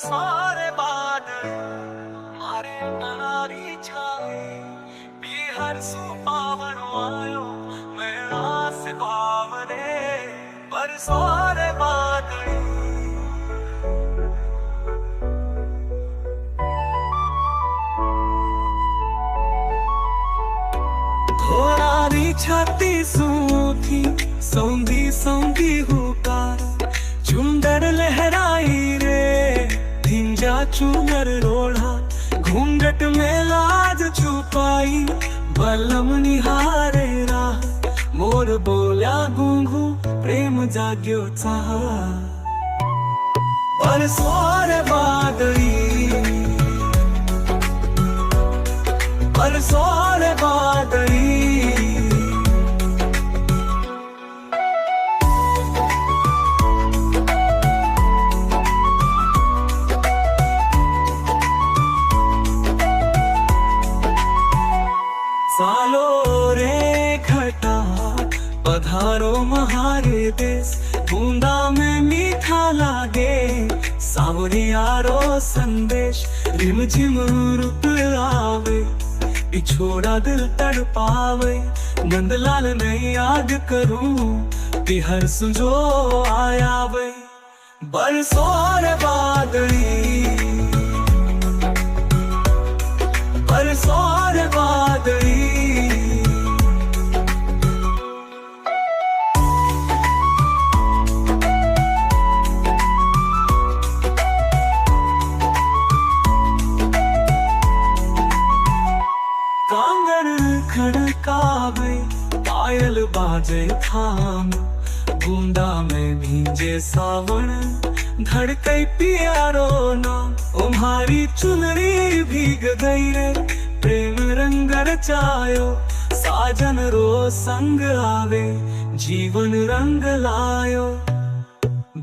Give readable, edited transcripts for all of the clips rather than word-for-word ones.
सारे बादल मारे नारी छाए बिहार सुपावन आयो मेरा से बावरे पर सारे बादल थोड़ी छाती सूथी सौंधी सौंधी हुकार चुंदर लहराई रे धिंजा चुनर रोढ़ा घूंघट में लाज छुपाई बलम निहारे राह मोर बोल्या गूंगू प्रेम जाग्यो चाह परसों बादरी परसों बादरी सालो रे घटा पधारो महारे देश बूंदा में मीठा लागे सावरियारो संदेश रिमझिम रुत आवे पिछोड़ा दिल तड़पावे नंदलाल ने याद करूं बिहर सुजो आया वे बरसों रे बादरी बरसों रे बादरी खड़कावे पायल बाजे थाम बूंदा में भींजे सावन धड़के प्यारो ना तुम्हारी चुनरी भीग गई रे प्रेम रंग रचायो साजन रो संग आवे जीवन रंग लायो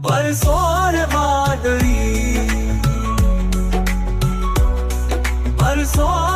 बरसों रे बादरी बरसों